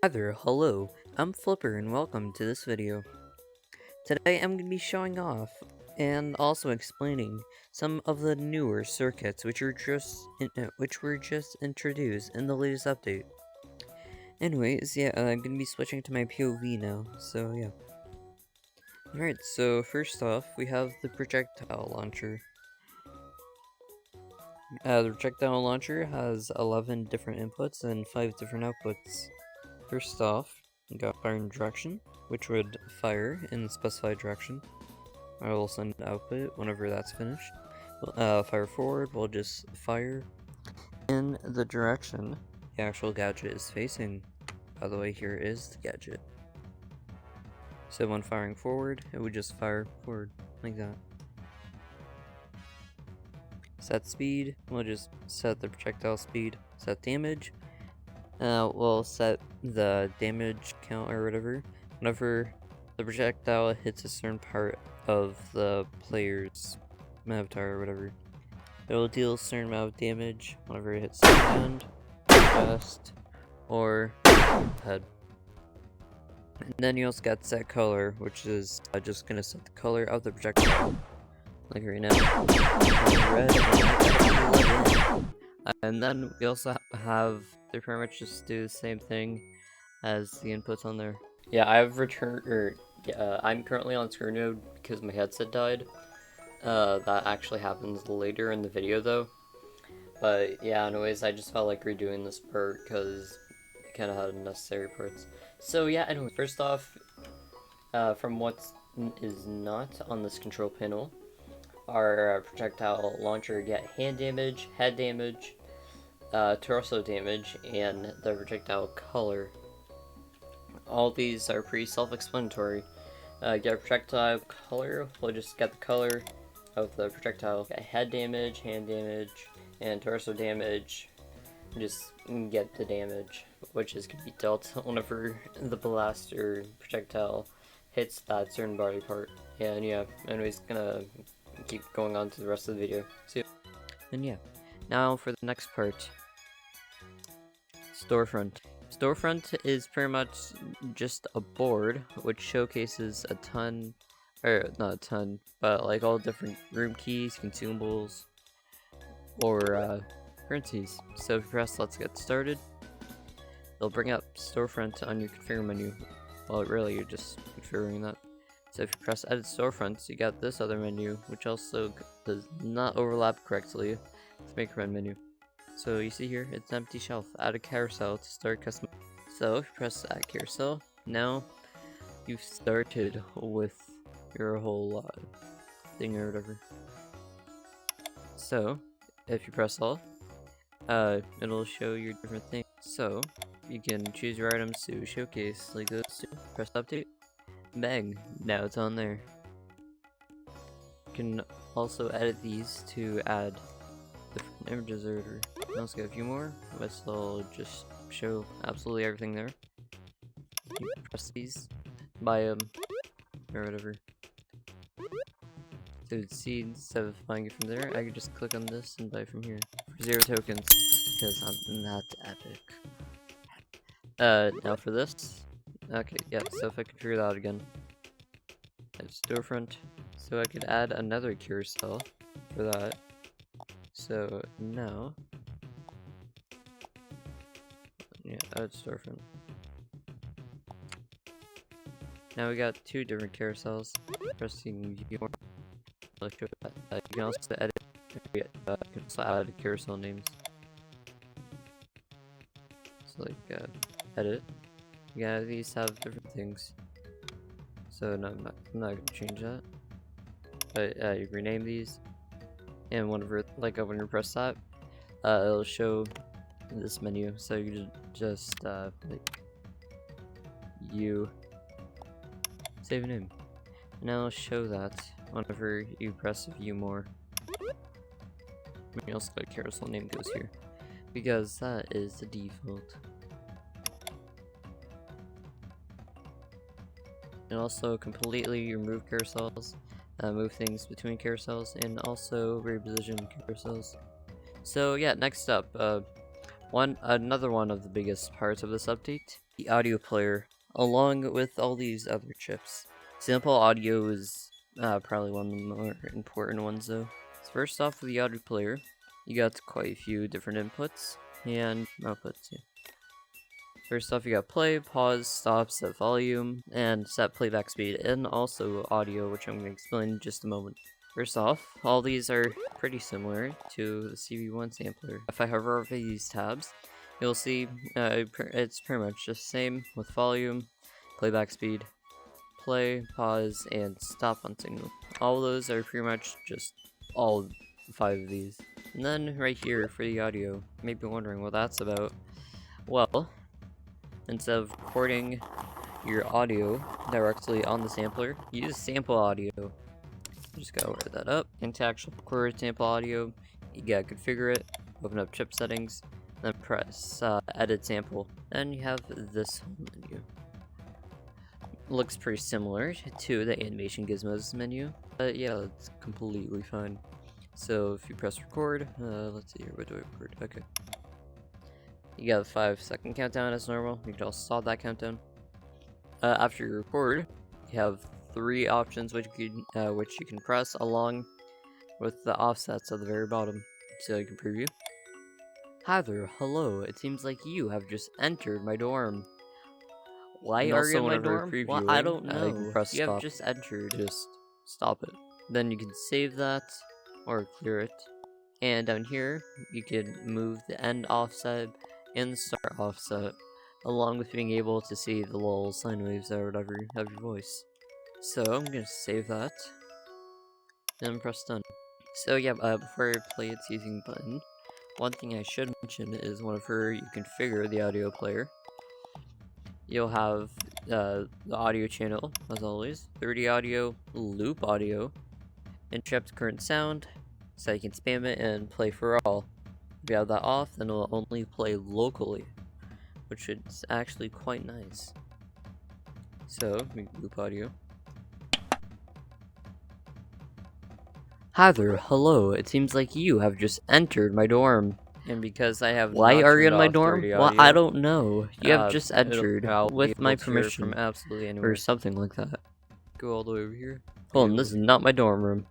Hi there, hello, I'm Flipper and welcome to this video. Today I'm going to be showing off and also explaining some of the newer circuits which were just introduced in the latest update. Anyways, I'm going to be switching to my POV now, so yeah. Alright, so first off, we have the projectile launcher. The projectile launcher has 11 different inputs and 5 different outputs. First off, we got fire and direction, which would fire in the specified direction. I will send output whenever that's finished. Fire forward will just fire in the direction the actual gadget is facing. By the way, here is the gadget. So when firing forward, it would just fire forward, like that. Set speed, we'll just set the projectile speed. Set damage, we'll set the damage count or whatever. Whenever the projectile hits a certain part of the player's avatar or whatever, it will deal a certain amount of damage whenever it hits the hand, chest, or head. And then you also got set color, which is just gonna set the color of the projectile. Like right now, red, and then we also have, they pretty much just do the same thing as the inputs on there. Yeah, I'm currently on screen mode because my headset died. That actually happens later in the video though. But yeah, anyways, I just felt like redoing this part because it kind of had unnecessary parts. So yeah, anyway, first off, from what is not on this control panel, our projectile launcher get hand damage, head damage, torso damage, and the projectile color. All these are pretty self-explanatory. Get projectile color, we'll just get the color of the projectile. Get head damage, hand damage, and torso damage. Just get the damage, which is going to be dealt whenever the blast or projectile hits that certain body part. And yeah, anyways, gonna keep going on to the rest of the video. See you. And yeah, now for the next part. Storefront. Storefront is pretty much just a board which showcases a ton, or not a ton, but like all different room keys, consumables, or currencies. So if you press let's get started, it'll bring up Storefront on your configure menu. Well, really, you're just configuring that. So if you press edit storefronts, you got this other menu, which also does not overlap correctly with main command menu. So you see here, it's an empty shelf. Add a carousel to start custom. So if you press add carousel, now you've started with your whole thing or whatever. So if you press all, it'll show your different things. So you can choose your items to showcase like this. Press update. Bang, now it's on there. You can also edit these to add different images or whatever. You also get a few more, which will just show absolutely everything there. You can press these, buy them, or whatever. So see, instead of buying it from there, I could just click on this and buy from here for 0 tokens, because I'm that epic. Now for this. Okay, yeah, so if I configure that again, add storefront, so I could add another carousel for that. So now, yeah, add storefront. Now we got 2 different carousels. Pressing view more. You can also edit. You can also add carousel names. So like edit. Yeah, these have different things. So no, I'm not gonna change that. But you rename these, and whenever when you press that, it'll show this menu. So you just you save a name, and it'll show that whenever you press view more. You also got carousel name goes here because that is the default. And also completely remove carousels, move things between carousels, and also reposition carousels. So yeah, next up, Another one of the biggest parts of this update, the audio player, along with all these other chips. Sample audio is probably one of the more important ones though. So first off, with the audio player, you got quite a few different inputs and outputs. Yeah. First off, you got play, pause, stop, set volume, and set playback speed, and also audio, which I'm going to explain in just a moment. First off, all these are pretty similar to the Cv1 sampler. If I hover over these tabs, you'll see it's pretty much the same with volume, playback speed, play, pause, and stop on signal. All of those are pretty much just all 5 of these. And then right here for the audio, you may be wondering what that's about. Well, instead of recording your audio directly on the sampler, use sample audio. Just gotta order that up. And to actually record sample audio, you gotta configure it, open up chip settings, then press edit sample. Then you have this whole menu. Looks pretty similar to the animation gizmos menu, but yeah, it's completely fine. So if you press record, let's see here, what do I record? Okay. You got a 5-second countdown as normal. You can also saw that countdown. After you record, you have 3 options which you can press along with the offsets at the very bottom. So you can preview. Hi there, hello. It seems like you have just entered my dorm. Why are you in my dorm? Well, I don't know. You press stop. Have just entered. Just stop it. Then you can save that or clear it. And down here, you can move the end offset and the start offset, along with being able to see the little sine waves or whatever of your voice. So I'm gonna save that, and press done. So yeah, before I play its using button, one thing I should mention is whenever you configure the audio player, you'll have the audio channel, as always, 30 audio, loop audio, interrupt current sound, so you can spam it and play for all. If you have that off, then it will only play locally, which is actually quite nice. So, loop audio. Hi there, hello. It seems like you have just entered my dorm. And because I have why are you in my dorm? Well, I don't know. You have just entered with my permission from absolutely anywhere or something like that. Go all the way over here. Hold on, this is not my dorm room.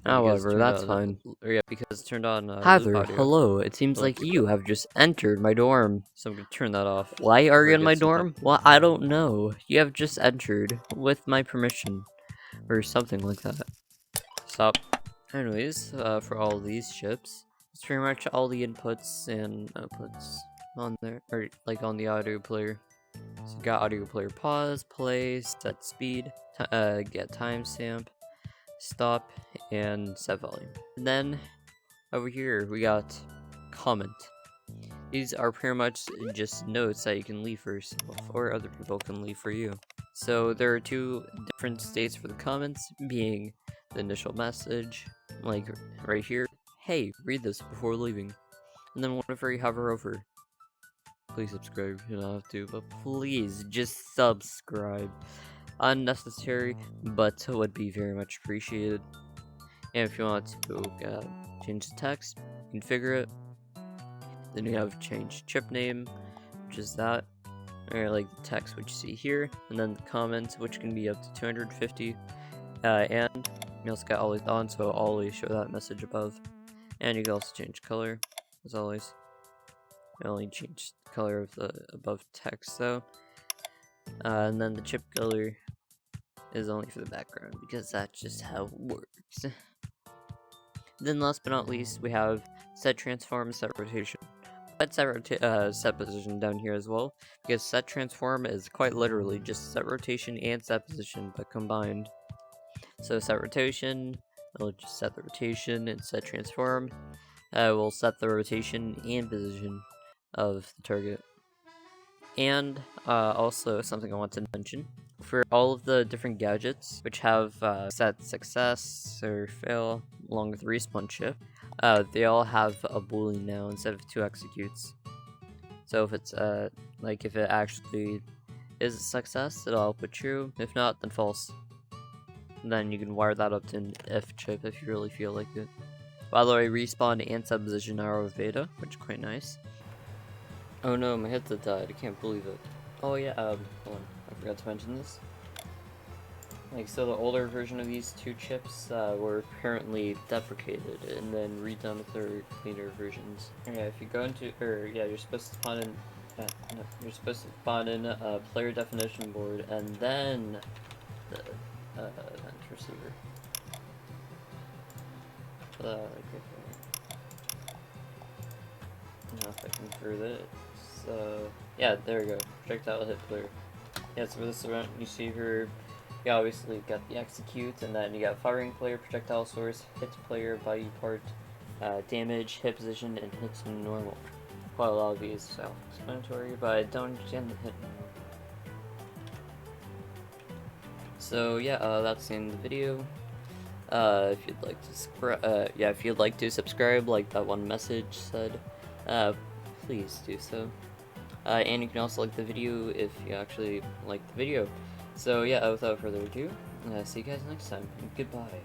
However, that's fine. Yeah, because it's turned on. Hi there, hello. It seems like you have just entered my dorm. So I'm gonna turn that off. Why are you in my dorm? Well, I don't know. You have just entered with my permission or something like that. Stop. Anyways, for all these chips, it's pretty much all the inputs and outputs on there, or like on the audio player. So you got audio player pause, play, set speed, get timestamp, stop, and set volume. And then over here we got comment. These are pretty much just notes that you can leave for yourself or other people can leave for you. So there are 2 different states for the comments, being the initial message, like right here, hey, read this before leaving. And then whenever you hover over, please subscribe, you don't have to, but please just subscribe. Unnecessary, but would be very much appreciated. And if you want to change the text, configure it. Then you have change chip name, which is that, or like the text which you see here, and then the comments, which can be up to 250, and you also got always on, so I'll always show that message above. And you can also change color, as always. I only change the color of the above text though. And then the chip color is only for the background, because that's just how it works. Then last but not least, we have set transform, set rotation. But set position down here as well, because set transform is quite literally just set rotation and set position, but combined. So set rotation, it'll just set the rotation, and set transform will set the rotation and position of the target. And also something I want to mention, for all of the different gadgets which have set success or fail along with respawn chip, they all have a boolean now instead of 2 executes. So if it's like if it actually is a success, it'll output true. If not, then false. And then you can wire that up to an if chip if you really feel like it. By the way, respawn and subposition are of beta, which is quite nice. Oh no, my headset died. I can't believe it. Oh yeah, hold on. I forgot to mention this. Like, so the older version of these two chips were apparently deprecated and then redone with their cleaner versions. Yeah, if you go into, you're supposed to spawn in, no, you're supposed to spawn in a player definition board and then the event receiver. Okay. Now if I can prove it. So, yeah, there we go. Projectile hit player. Yeah, so for this event, you see here, you obviously got the execute, and then you got firing player, projectile source, hit player, body part, damage, hit position, and hits normal. Quite a lot of these self-explanatory, but I don't understand the hit. So yeah, that's the end of the video. If you'd like to subscribe, like that one message said, please do so. And you can also like the video if you actually like the video. So yeah, without further ado, see you guys next time. Goodbye.